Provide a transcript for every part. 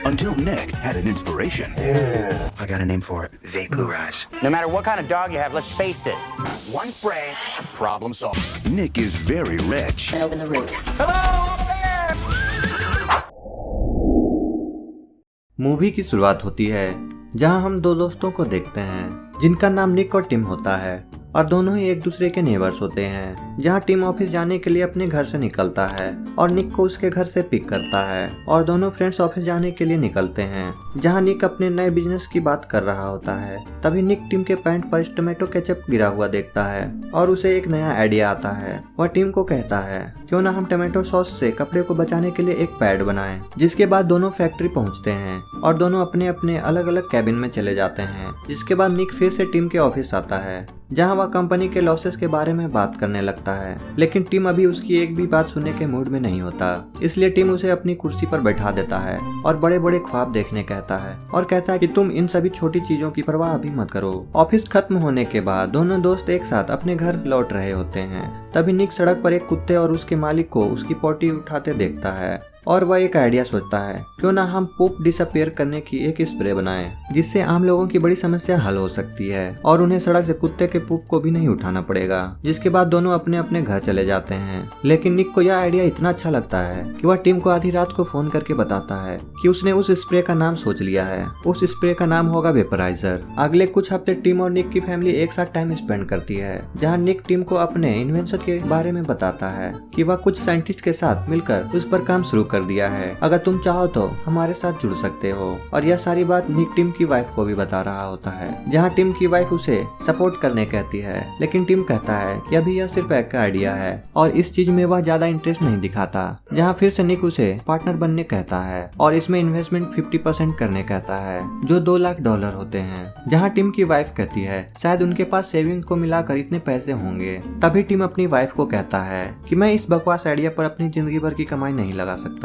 until Nick had an inspiration. I got a name for it. Vaporize. No matter what kind of dog you have, let's face it. One spray, problem solved. Nick is very rich. And open the roof. Movie की शुरुआत होती है जहां हम दो दोस्तों को देखते हैं जिनका नाम निक और टिम होता है और दोनों ही एक दूसरे के नेबर्स होते हैं। जहां टिम ऑफिस जाने के लिए अपने घर से निकलता है और निक को उसके घर से पिक करता है और दोनों फ्रेंड्स ऑफिस जाने के लिए निकलते हैं। जहां निक अपने नए बिजनेस की बात कर रहा होता है तभी निक टिम के पैंट पर टोमेटो केचप गिरा हुआ देखता है और उसे एक नया आइडिया आता है। वह टिम को कहता है क्यों ना हम टोमेटो सॉस से कपड़े को बचाने के लिए एक पैड बनाएं। जिसके बाद दोनों फैक्ट्री पहुंचते हैं और दोनों अपने अपने अलग अलग कैबिन में चले जाते हैं। जिसके बाद निक फिर से टिम के ऑफिस आता है जहां वह कंपनी के लॉसेस के बारे में बात करने लगता है, लेकिन टिम अभी उसकी एक भी बात सुनने के मूड में नहीं होता। इसलिए टिम उसे अपनी कुर्सी पर बैठा देता है और बड़े बड़े ख्वाब देखने कहता है और कहता है कि तुम इन सभी छोटी चीजों की परवाह अभी मत करो। ऑफिस खत्म होने के बाद दोनों दोस्त एक साथ अपने घर लौट रहे होते हैं। तभी निक सड़क पर एक कुत्ते और उसके मालिक को उसकी पोटी उठाते देखता है और वह एक आइडिया सोचता है क्यों ना हम पूप डिसअपियर करने की एक स्प्रे बनाएं जिससे आम लोगों की बड़ी समस्या हल हो सकती है और उन्हें सड़क से कुत्ते के पूप को भी नहीं उठाना पड़ेगा। जिसके बाद दोनों अपने अपने घर चले जाते हैं। लेकिन निक को यह आइडिया इतना अच्छा लगता है कि वह टिम को आधी रात को फोन करके बताता है कि उसने उस स्प्रे का नाम सोच लिया है। उस स्प्रे का नाम होगा वेपराइजर। अगले कुछ हफ्ते टिम और निक की फैमिली एक साथ टाइम स्पेंड करती है जहाँ निक टिम को अपने इन्वेंशन के बारे में बताता है कि वह कुछ साइंटिस्ट के साथ मिलकर उस पर काम शुरू कर दिया है। अगर तुम चाहो तो हमारे साथ जुड़ सकते हो। और यह सारी बात निक टिम की वाइफ को भी बता रहा होता है जहां टिम की वाइफ उसे सपोर्ट करने कहती है। लेकिन टिम कहता है कि अभी यह सिर्फ एक आइडिया है और इस चीज में वह ज्यादा इंटरेस्ट नहीं दिखाता। जहां फिर से निक उसे पार्टनर बनने कहता है और इसमें इन्वेस्टमेंट 50% करने कहता है जो $2 लाख होते हैं। जहाँ टिम की वाइफ कहती है शायद उनके पास सेविंग को मिलाकर इतने पैसे होंगे। तभी टिम अपनी वाइफ को कहता है कि मैं इस बकवास आइडिया पर अपनी जिंदगी भर की कमाई नहीं लगा सकता।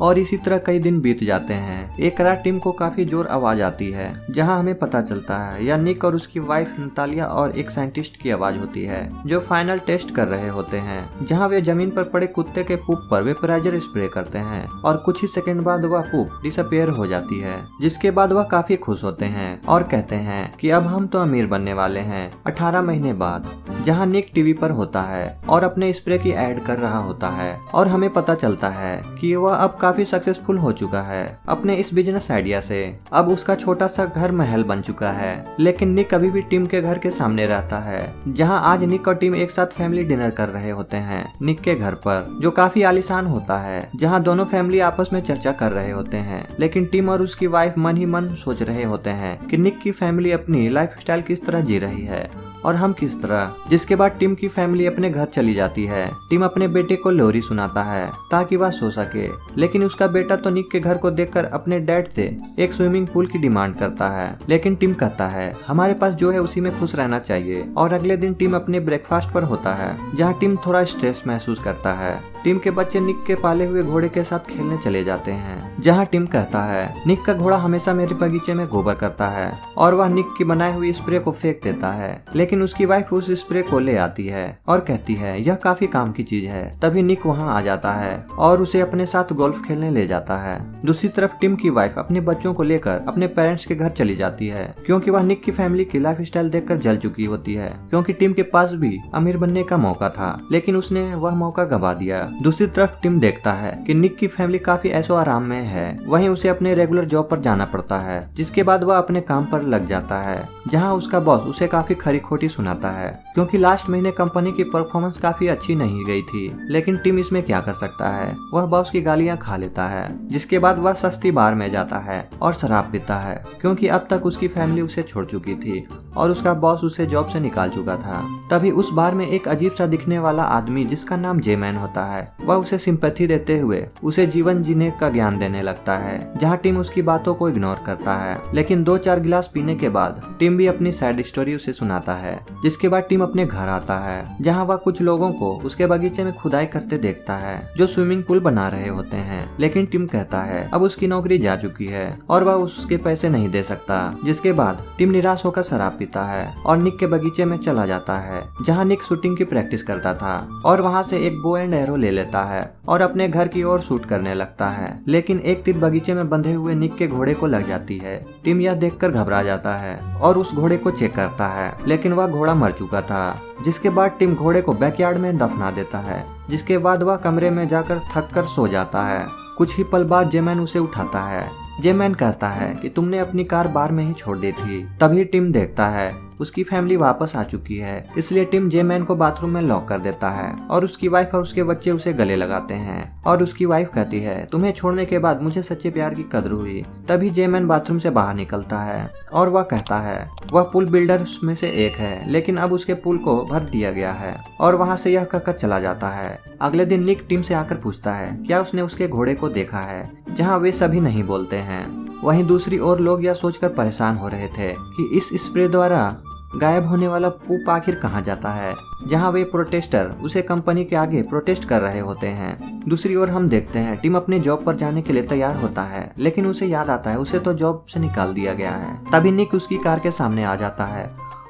और इसी तरह कई दिन बीत जाते हैं। एक रात टिम को काफी जोर आवाज आती है जहां हमें पता चलता है यह निक और उसकी वाइफ नतालिया और एक साइंटिस्ट की आवाज होती है जो फाइनल टेस्ट कर रहे होते हैं। जहां वे जमीन पर पड़े कुत्ते के पूप पर वेपराइजर स्प्रे करते हैं और कुछ ही सेकंड बाद वह पूप डिसअपियर हो जाती है। जिसके बाद वह काफी खुश होते हैं और कहते हैं कि अब हम तो अमीर बनने वाले हैं। 18 महीने बाद जहां निक टीवी पर होता है और अपने स्प्रे की एड कर रहा होता है और हमें पता चलता है कि वह अब काफी सक्सेसफुल हो चुका है अपने इस बिजनेस आइडिया से। अब उसका छोटा सा घर महल बन चुका है। लेकिन निक अभी भी टिम के घर के सामने रहता है जहां आज निक और टिम एक साथ फैमिली डिनर कर रहे होते हैं निक के घर पर जो काफी आलीशान होता है। जहां दोनों फैमिली आपस में चर्चा कर रहे होते हैं। लेकिन टिम और उसकी वाइफ मन ही मन सोच रहे होते हैं कि निक की फैमिली अपनी लाइफस्टाइल किस तरह जी रही है और हम किस तरह। जिसके बाद टिम की फैमिली अपने घर चली जाती है। टिम अपने बेटे को लोरी सुनाता है ताकि वह सो सके। लेकिन उसका बेटा तो निक के घर को देखकर अपने डैड से एक स्विमिंग पूल की डिमांड करता है। लेकिन टिम कहता है हमारे पास जो है उसी में खुश रहना चाहिए। और अगले दिन टिम अपने ब्रेकफास्ट पर होता है जहाँ टिम थोड़ा स्ट्रेस महसूस करता है। टिम के बच्चे निक के पाले हुए घोड़े के साथ खेलने चले जाते हैं जहां टिम कहता है निक का घोड़ा हमेशा मेरे बगीचे में गोबर करता है और वह निक की बनाई हुई स्प्रे को फेंक देता है। लेकिन उसकी वाइफ उस स्प्रे को ले आती है और कहती है यह काफी काम की चीज है। तभी निक वहां आ जाता है और उसे अपने साथ गोल्फ खेलने ले जाता है। दूसरी तरफ टिम की वाइफ अपने बच्चों को लेकर अपने पेरेंट्स के घर चली जाती है क्योंकि वह निक की फैमिली की लाइफ स्टाइल देखकर जल चुकी होती है। क्योंकि टिम के पास भी अमीर बनने का मौका था लेकिन उसने वह मौका गवा दिया। दूसरी तरफ टिम देखता है कि निक की फैमिली काफी ऐशो आराम में है। वहीं उसे अपने रेगुलर जॉब पर जाना पड़ता है। जिसके बाद वह अपने काम पर लग जाता है जहां उसका बॉस उसे काफी खरी खोटी सुनाता है क्योंकि लास्ट महीने कंपनी की परफॉर्मेंस काफी अच्छी नहीं गई थी। लेकिन टिम इसमें क्या कर सकता है, वह बॉस की गालियां खा लेता है। जिसके बाद वह सस्ती बार में जाता है और शराब पीता है क्योंकि अब तक उसकी फैमिली उसे छोड़ चुकी थी और उसका बॉस उसे जॉब से निकाल चुका था। तभी उस बार में एक अजीब सा दिखने वाला आदमी जिसका नाम जे-मैन होता है वह उसे सिंपैथी देते हुए उसे जीवन जीने का ज्ञान देने लगता है। जहां टिम उसकी बातों को इग्नोर करता है। लेकिन 2-4 गिलास पीने के बाद टिम भी अपनी सैड स्टोरी उसे सुनाता है। जिसके बाद टिम अपने घर आता है जहां वह कुछ लोगों को उसके बगीचे में खुदाई करते देखता है जो स्विमिंग पूल बना रहे होते हैं। लेकिन टिम कहता है अब उसकी नौकरी जा चुकी है और वह उसके पैसे नहीं दे सकता। जिसके बाद टिम निराश होकर शराब पीता है और निक के बगीचे में चला जाता है जहाँ निक शूटिंग की प्रैक्टिस करता था और वहाँ से एक बो एंड एरो ले ले लेता है और अपने घर की ओर शूट करने लगता है, लेकिन एक तीर बगीचे में बंधे हुए निक के घोड़े को लग जाती है। टिम यह देखकर घबरा जाता है और उस घोड़े को चेक करता है, लेकिन वह घोड़ा मर चुका था। जिसके बाद टिम घोड़े को बैकयार्ड में दफना देता है। जिसके बाद वह कमरे में जाकर थक कर सो जाता है। कुछ ही पल बाद जेमैन उसे उठाता है। जेमैन कहता है कि तुमने अपनी कार बार में ही छोड़ दी थी। तभी टिम देखता है उसकी फैमिली वापस आ चुकी है, इसलिए टिम जेमैन को बाथरूम में लॉक कर देता है और उसकी वाइफ और उसके बच्चे उसे गले लगाते हैं और उसकी वाइफ कहती है तुम्हें छोड़ने के बाद मुझे सच्चे प्यार की कदर हुई। तभी जेमैन बाथरूम से बाहर निकलता है और वह कहता है वह पुल बिल्डर्स में से एक है, लेकिन अब उसके पुल को भर दिया गया है और वहाँ से यह कहकर चला जाता है। अगले दिन निक टिम से आकर पूछता है क्या उसने उसके घोड़े को देखा है, जहाँ वे सभी नहीं बोलते हैं। वहीं दूसरी ओर लोग यह सोचकर परेशान हो रहे थे कि इस स्प्रे द्वारा गायब होने वाला पूप आखिर कहाँ जाता है, जहाँ वे प्रोटेस्टर उसे कंपनी के आगे प्रोटेस्ट कर रहे होते हैं। दूसरी ओर हम देखते हैं टिम अपने जॉब पर जाने के लिए तैयार होता है, लेकिन उसे याद आता है उसे तो जॉब से निकाल दिया गया है। तभी निक उसकी कार के सामने आ जाता है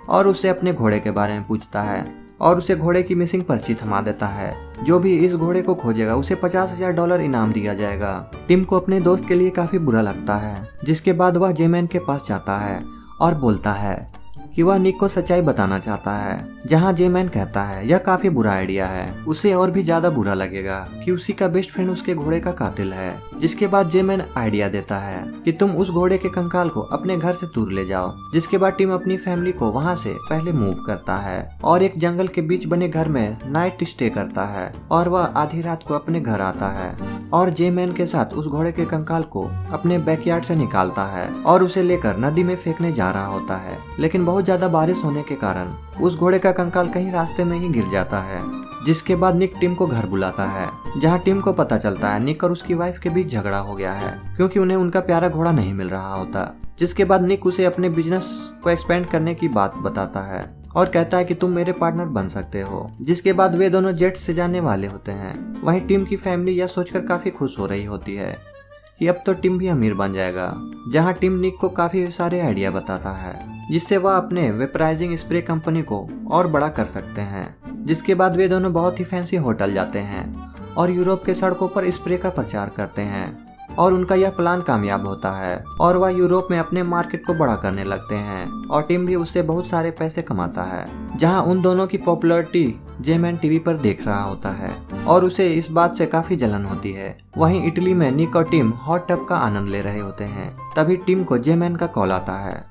और उससे अपने घोड़े के बारे में पूछता है और उसे घोड़े की मिसिंग पर्ची थमा देता है। जो भी इस घोड़े को खोजेगा उसे $50,000 इनाम दिया जाएगा। टिम को अपने दोस्त के लिए काफी बुरा लगता है, जिसके बाद वह जेमैन के पास जाता है और बोलता है कि वह निक को सच्चाई बताना चाहता है, जहां जेमैन कहता है यह काफी बुरा आइडिया है। उसे और भी ज्यादा बुरा लगेगा कि उसी का बेस्ट फ्रेंड उसके घोड़े का कातिल है। जिसके बाद जेमैन आइडिया देता है कि तुम उस घोड़े के कंकाल को अपने घर से दूर ले जाओ। जिसके बाद टिम अपनी फैमिली को वहां से पहले मूव करता है और एक जंगल के बीच बने घर में नाइट स्टे करता है और वह आधी रात को अपने घर आता है और जेमैन के साथ उस घोड़े के कंकाल को अपने बैकयार्ड से निकालता है और उसे लेकर नदी में फेंकने जा रहा होता है, लेकिन बहुत ज्यादा बारिश होने के कारण उस घोड़े का कंकाल कहीं रास्ते में ही गिर जाता है। जिसके बाद निक टिम को घर बुलाता है, जहां टिम को पता चलता है निक और उसकी वाइफ के बीच झगड़ा हो गया है, क्योंकि उन्हें उनका प्यारा घोड़ा नहीं मिल रहा होता। जिसके बाद निक उसे अपने बिजनेस को एक्सपेंड करने की बात बताता है और कहता है कि तुम मेरे पार्टनर बन सकते हो। जिसके बाद वे दोनों जेट से जाने वाले होते हैं। वहीं टिम की फैमिली यह सोचकर काफी खुश हो रही होती है कि अब तो टिम भी अमीर बन जाएगा। जहां टिम निक को काफी सारे आइडिया बताता है, जिससे वह अपने वेपराइजिंग स्प्रे कंपनी को और बड़ा कर सकते हैं। जिसके बाद वे दोनों बहुत ही फैंसी होटल जाते हैं और यूरोप के सड़कों पर स्प्रे का प्रचार करते हैं और उनका यह प्लान कामयाब होता है और वह यूरोप में अपने मार्केट को बड़ा करने लगते हैं और टिम भी उससे बहुत सारे पैसे कमाता है। जहां उन दोनों की पॉपुलैरिटी जेमैन टीवी पर देख रहा होता है और उसे इस बात से काफी जलन होती है। वहीं इटली में निक और टिम हॉट टब का आनंद ले रहे होते हैं। तभी टिम को जेमैन का कॉल आता है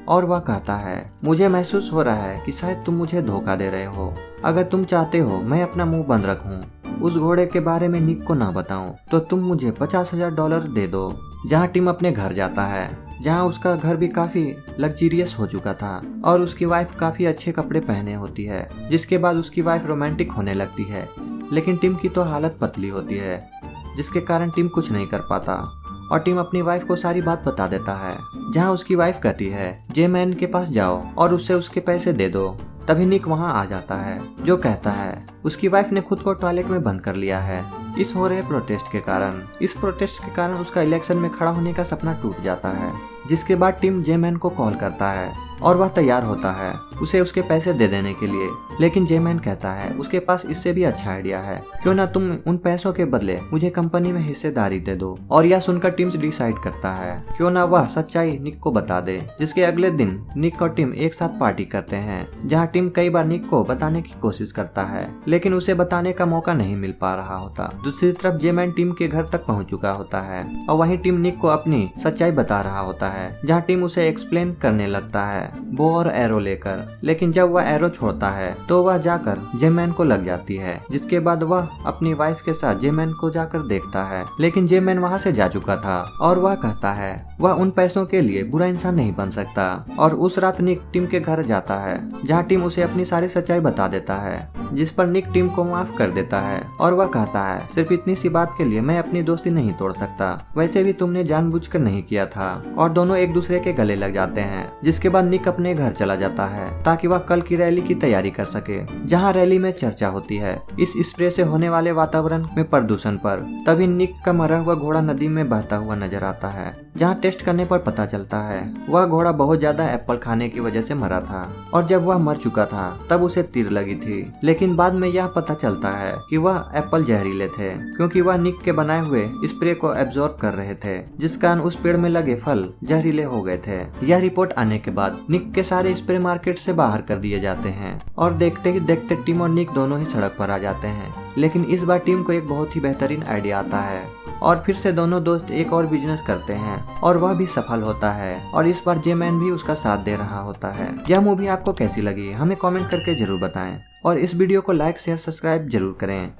और वह कहता है मुझे महसूस हो रहा है कि शायद तुम मुझे धोखा दे रहे हो। अगर तुम चाहते हो मैं अपना मुंह बंद रखूं, उस घोड़े के बारे में निक को ना बताऊं, तो तुम मुझे $50,000 दे दो। जहां टिम अपने घर जाता है, जहां उसका घर भी काफी लग्जरियस हो चुका था और उसकी वाइफ काफी अच्छे कपड़े पहने होती है। जिसके बाद उसकी वाइफ रोमांटिक होने लगती है, लेकिन टिम की तो हालत पतली होती है, जिसके कारण टिम कुछ नहीं कर पाता और टिम अपनी वाइफ को सारी बात बता देता है। जहां उसकी वाइफ कहती है जेमैन के पास जाओ और उससे उसके पैसे दे दो। तभी निक वहां आ जाता है, जो कहता है उसकी वाइफ ने खुद को टॉयलेट में बंद कर लिया है इस हो रहे प्रोटेस्ट के कारण। इस प्रोटेस्ट के कारण उसका इलेक्शन में खड़ा होने का सपना टूट जाता है। जिसके बाद टिम जेमैन को कॉल करता है और वह तैयार होता है उसे उसके पैसे दे देने के लिए, लेकिन जेमैन कहता है उसके पास इससे भी अच्छा आइडिया है, क्यों ना तुम उन पैसों के बदले मुझे कंपनी में हिस्सेदारी दे दो। और यह सुनकर टिम डिसाइड करता है क्यों ना वह सच्चाई निक को बता दे। जिसके अगले दिन निक और टिम एक साथ पार्टी करते हैं, जहाँ टिम कई बार निक को बताने की कोशिश करता है, लेकिन उसे बताने का मौका नहीं मिल पा रहा होता। दूसरी तरफ जेमैन टिम के घर तक पहुँच चुका होता है और वहीं टिम निक को अपनी सच्चाई बता रहा होता है, जहाँ टिम उसे एक्सप्लेन करने लगता है बो और एरो लेकर। लेकिन जब वह एरो छोड़ता है तो वह जाकर जेमैन को लग जाती है। जिसके बाद वह अपनी वाइफ के साथ जेमैन को जाकर देखता है, लेकिन जेमैन वहां से जा चुका था और वह कहता है वह उन पैसों के लिए बुरा इंसान नहीं बन सकता। और उस रात निक टिम के घर जाता है, जहाँ टिम उसे अपनी सारी सच्चाई बता देता है, जिस पर निक टिम को माफ कर देता है और वह कहता है सिर्फ इतनी सी बात के लिए मैं अपनी दोस्ती नहीं तोड़ सकता, वैसे भी तुमने जानबूझकर नहीं किया था। और दोनों एक दूसरे के गले लग जाते हैं। जिसके बाद निक अपने घर चला जाता है ताकि वह कल की रैली की तैयारी कर सके, जहां रैली में चर्चा होती है इस स्प्रे से होने वाले वातावरण में प्रदूषण पर। तभी निक का मरा हुआ घोड़ा नदी में बहता हुआ नजर आता है जहाँ टेस्ट करने पर पता चलता है वह घोड़ा बहुत ज्यादा एप्पल खाने की वजह से मरा था और जब वह मर चुका था तब उसे तीर लगी थी। लेकिन बाद में यह पता चलता है कि वह एप्पल जहरीले थे क्योंकि वह निक के बनाए हुए स्प्रे को एब्जॉर्ब कर रहे थे, जिस कारण उस पेड़ में लगे फल जहरीले हो गए थे। यह रिपोर्ट आने के बाद निक के सारे स्प्रे मार्केट से बाहर कर दिए जाते हैं और देखते ही देखते टिम और निक दोनों ही सड़क पर आ जाते हैं। लेकिन इस बार टिम को एक बहुत ही बेहतरीन आइडिया आता है और फिर से दोनों दोस्त एक और बिजनेस करते हैं और वह भी सफल होता है और इस बार जे मैन भी उसका साथ दे रहा होता है। यह मूवी आपको कैसी लगी हमें कमेंट करके जरूर बताएं और इस वीडियो को लाइक शेयर सब्सक्राइब जरूर करें।